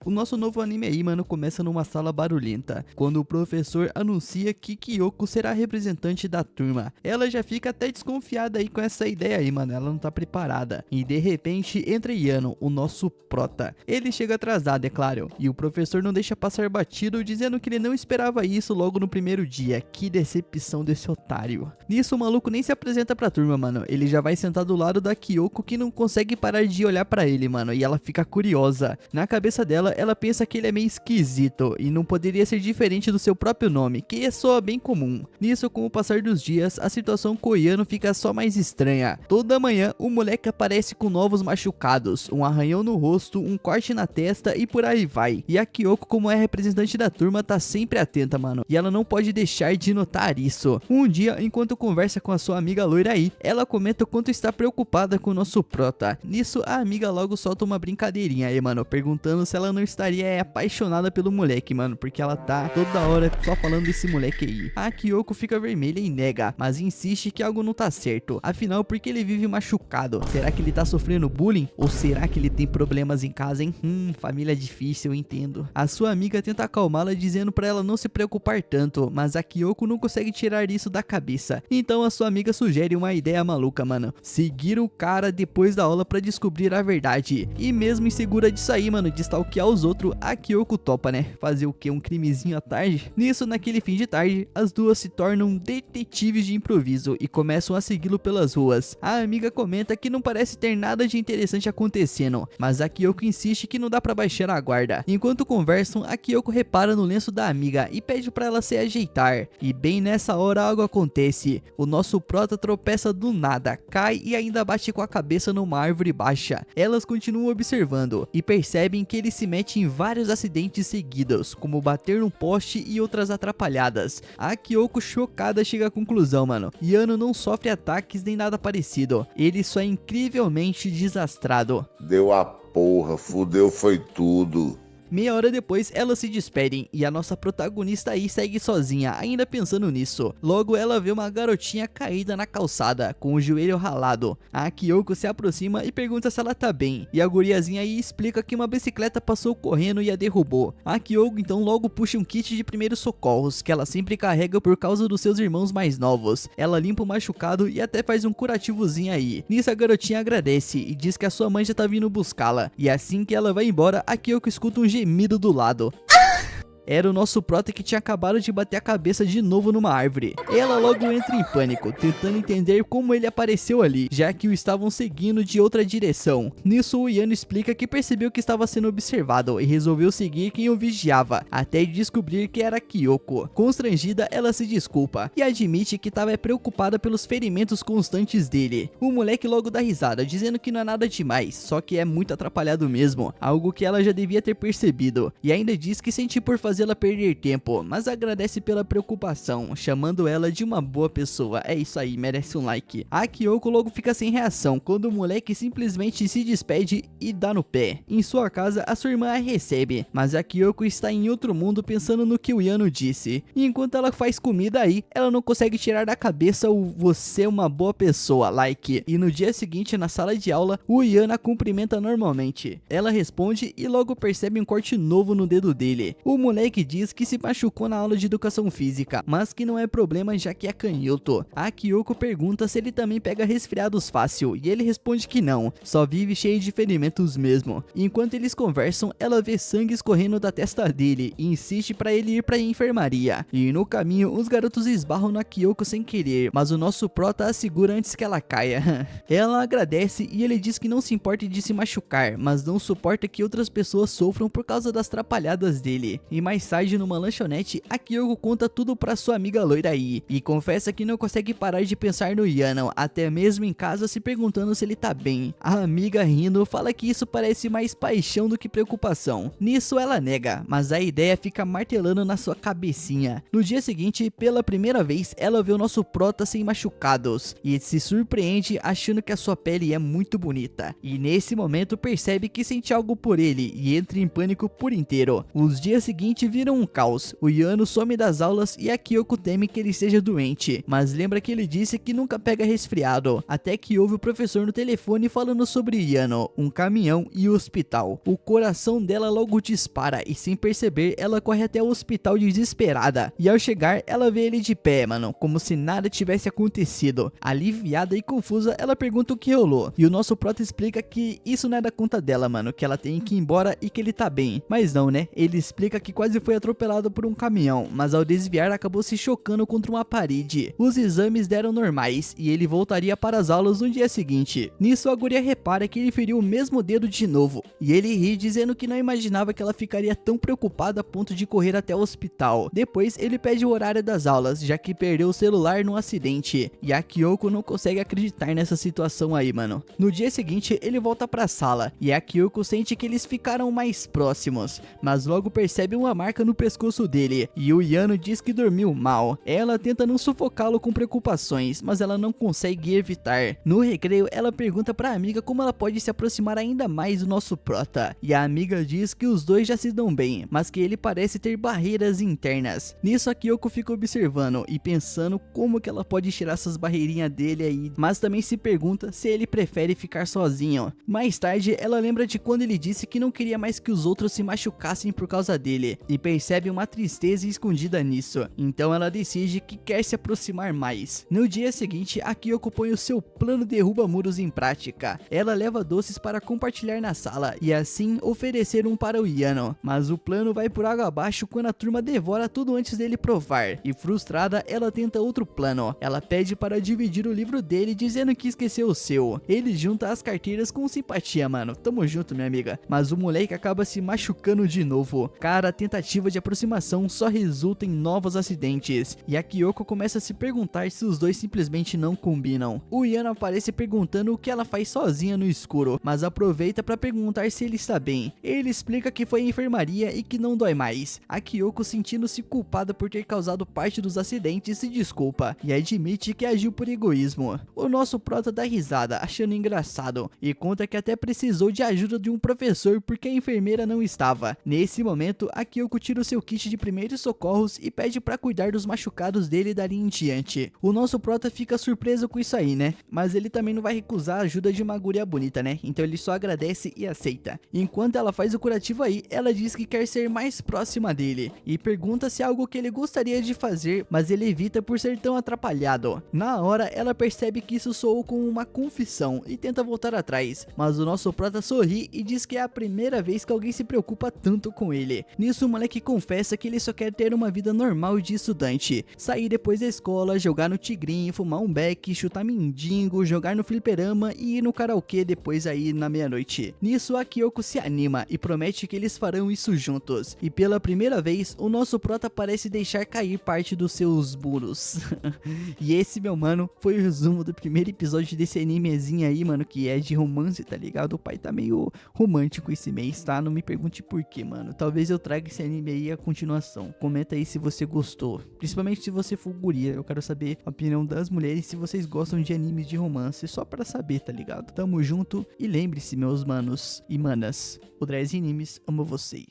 O nosso novo anime aí, mano, começa numa sala barulhenta, quando o professor anuncia que Kyoko será a representante da turma. Ela já fica até desconfiada aí com essa ideia aí, mano, ela não tá preparada. E de repente entra Yano, o nosso prota. Ele chega atrasado, é claro, e o professor não deixa passar batido, dizendo que ele não esperava isso logo no primeiro dia. Que decepção desse otário. Nisso o maluco nem se apresenta pra turma, mano, ele já vai sentar do lado da Kyoko, que não consegue parar de olhar pra ele, mano, e ela fica curiosa. Na cabeça dela, ela pensa que ele é meio esquisito e não poderia ser diferente do seu próprio nome, que soa bem comum. Nisso, com o passar dos dias, a situação com o Yano fica só mais estranha. Toda manhã, o moleque aparece com novos machucados, um arranhão no rosto, um corte na testa e por aí vai. E a Kyoko, como é representante da turma, tá sempre atenta, mano, e ela não pode deixar de notar isso. Um dia, enquanto conversa com a sua amiga loira aí, ela comenta o quanto está preocupada com o nosso prota. Nisso, a amiga logo solta uma brincadeirinha aí, mano, perguntando se ela não estaria apaixonada pelo moleque, mano, porque ela tá toda hora só falando desse moleque aí. A Kyoko fica vermelha e nega, mas insiste que algo não tá certo. Afinal, porque ele vive machucado? Será que ele tá sofrendo bullying? Ou será que ele tem problemas em casa, hein? Família difícil, eu entendo. A sua amiga tenta acalmá-la dizendo pra ela não se preocupar tanto, mas a Kyoko não consegue tirar isso da cabeça. Então a sua amiga sugere uma ideia maluca, mano: seguir o cara depois da aula pra descobrir a verdade. E mesmo insegura disso aí, mano, de stalkear os outros, a Kyoko topa, né? Fazer o que? Um crimezinho à tarde? Nisso, naquele fim de tarde, as duas se tornam detetives de improviso e começam a segui-lo pelas ruas. A amiga comenta que não parece ter nada de interessante acontecendo, mas a Kyoko insiste que não dá pra baixar a guarda. Enquanto conversam, a Kyoko repara no lenço da amiga e pede pra ela se ajeitar. E bem nessa hora algo acontece. O nosso prota tropeça do nada, cai e ainda bate com a cabeça numa árvore baixa. Elas continuam observando e percebem que ele se mete em vários acidentes seguidos, como bater num poste e outras atrapalhadas. A Kyoko, chocada, chega à conclusão, mano: Yano não sofre ataques nem nada parecido, ele só é incrivelmente desastrado. Deu a porra, fudeu foi tudo. Meia hora depois, elas se despedem e a nossa protagonista aí segue sozinha, ainda pensando nisso. Logo ela vê uma garotinha caída na calçada, com o joelho ralado. A Kyoko se aproxima e pergunta se ela tá bem, e a guriazinha aí explica que uma bicicleta passou correndo e a derrubou. A Kyoko então logo puxa um kit de primeiros socorros, que ela sempre carrega por causa dos seus irmãos mais novos. Ela limpa o machucado e até faz um curativozinho aí. Nisso a garotinha agradece e diz que a sua mãe já tá vindo buscá-la, e assim que ela vai embora, a Kyoko escuta um gemido do lado. Era o nosso prota que tinha acabado de bater a cabeça de novo numa árvore. Ela logo entra em pânico, tentando entender como ele apareceu ali, já que o estavam seguindo de outra direção. Nisso o Yano explica que percebeu que estava sendo observado e resolveu seguir quem o vigiava, até descobrir que era Kyoko. Constrangida, ela se desculpa e admite que estava preocupada pelos ferimentos constantes dele. O moleque logo dá risada, dizendo que não é nada demais, só que é muito atrapalhado mesmo, algo que ela já devia ter percebido, e ainda diz que sente por fazê-la perder tempo, mas agradece pela preocupação, chamando ela de uma boa pessoa. É isso aí, merece um like. A Kyoko logo fica sem reação quando o moleque simplesmente se despede e dá no pé. Em sua casa, a sua irmã a recebe, mas a Kyoko está em outro mundo pensando no que o Yano disse. E enquanto ela faz comida aí, ela não consegue tirar da cabeça o "você é uma boa pessoa" like. E no dia seguinte, na sala de aula, o Yano a cumprimenta normalmente. Ela responde e logo percebe um corte novo no dedo dele. O moleque diz que se machucou na aula de educação física, mas que não é problema já que é canhoto. A Kyoko pergunta se ele também pega resfriados fácil e ele responde que não, só vive cheio de ferimentos mesmo. Enquanto eles conversam, ela vê sangue escorrendo da testa dele e insiste pra ele ir pra enfermaria. E no caminho, os garotos esbarram na Kyoko sem querer, mas o nosso prota a segura antes que ela caia. Ela agradece e ele diz que não se importa de se machucar, mas não suporta que outras pessoas sofram por causa das atrapalhadas dele. E mais tarde, numa lanchonete, a Kyoko conta tudo pra sua amiga loira aí e confessa que não consegue parar de pensar no Yano, até mesmo em casa, se perguntando se ele tá bem. A amiga, rindo, fala que isso parece mais paixão do que preocupação. Nisso ela nega, mas a ideia fica martelando na sua cabecinha. No dia seguinte, pela primeira vez, ela vê o nosso prota sem machucados e se surpreende achando que a sua pele é muito bonita. E nesse momento percebe que sente algo por ele e entra em pânico por inteiro. Os dias seguintes seguinte vira um caos. O Yano some das aulas e a Kyoko teme que ele esteja doente, mas lembra que ele disse que nunca pega resfriado, até que ouve o professor no telefone falando sobre Yano, um caminhão e o hospital. O coração dela logo dispara e sem perceber ela corre até o hospital desesperada, e ao chegar ela vê ele de pé, mano, como se nada tivesse acontecido. Aliviada e confusa, ela pergunta o que rolou, e o nosso prota explica que isso não é da conta dela, mano, que ela tem que ir embora e que ele tá bem. Mas não, né? Ele explica que quase foi atropelado por um caminhão, mas ao desviar acabou se chocando contra uma parede. Os exames deram normais e ele voltaria para as aulas no dia seguinte. Nisso a guria repara que ele feriu o mesmo dedo de novo, e ele ri dizendo que não imaginava que ela ficaria tão preocupada a ponto de correr até o hospital. Depois ele pede o horário das aulas, já que perdeu o celular num acidente, e a Kyoko não consegue acreditar nessa situação aí, mano. No dia seguinte ele volta pra sala, e a Kyoko sente que eles ficaram mais próximos, mas logo percebe uma marca no pescoço dele, e o Yano diz que dormiu mal. Ela tenta não sufocá-lo com preocupações, mas ela não consegue evitar. No recreio ela pergunta pra amiga como ela pode se aproximar ainda mais do nosso prota, e a amiga diz que os dois já se dão bem, mas que ele parece ter barreiras internas. Nisso a Kyoko fica observando e pensando como que ela pode tirar essas barreirinhas dele aí, mas também se pergunta se ele prefere ficar sozinho. Mais tarde ela lembra de quando ele disse que não queria mais que os outros se machucassem por causa dele, e percebe uma tristeza escondida nisso, então ela decide que quer se aproximar mais. No dia seguinte a Kyoko põe o seu plano derruba muros em prática. Ela leva doces para compartilhar na sala e assim oferecer um para o Yano, mas o plano vai por água abaixo quando a turma devora tudo antes dele provar, e frustrada ela tenta outro plano. Ela pede para dividir o livro dele dizendo que esqueceu o seu. Ele junta as carteiras com simpatia, mano, tamo junto minha amiga, mas o moleque acaba se machucando de novo. Cara, a tentativa de aproximação só resulta em novos acidentes, e a Kyoko começa a se perguntar se os dois simplesmente não combinam. O Yano aparece perguntando o que ela faz sozinha no escuro, mas aproveita para perguntar se ele está bem. Ele explica que foi à enfermaria e que não dói mais. A Kyoko, sentindo-se culpada por ter causado parte dos acidentes, se desculpa e admite que agiu por egoísmo. O nosso prota dá risada, achando engraçado, e conta que até precisou de ajuda de um professor porque a enfermeira não estava. Nesse momento, a Kyoko tira o seu kit de primeiros socorros e pede para cuidar dos machucados dele dali em diante. O nosso prota fica surpreso com isso aí, né? Mas ele também não vai recusar a ajuda de uma guria bonita, né? Então ele só agradece e aceita. Enquanto ela faz o curativo aí, ela diz que quer ser mais próxima dele e pergunta se é algo que ele gostaria de fazer, mas ele evita por ser tão atrapalhado. Na hora, ela percebe que isso soou como uma confissão e tenta voltar atrás, mas o nosso prota sorri e diz que é a primeira vez que alguém se preocupa tanto com ele. Nisso, o moleque confessa que ele só quer ter uma vida normal de estudante, sair depois da escola, jogar no tigrinho, fumar um beck, chutar mendigo, jogar no fliperama e ir no karaokê depois aí na meia-noite. Nisso, a Kyoko se anima e promete que eles farão isso juntos, e pela primeira vez, o nosso prota parece deixar cair parte dos seus muros. E esse, meu mano, foi o resumo do primeiro episódio desse animezinho aí, mano, que é de romance, tá ligado? O pai tá meio romântico esse mês, tá? Não me pergunte por quê, mano. Talvez eu traga esse anime aí a continuação. Comenta aí se você gostou, principalmente se você for guria. Eu quero saber a opinião das mulheres, se vocês gostam de animes de romance, só pra saber, tá ligado? Tamo junto e lembre-se, meus manos e manas, o Dress Animes ama você.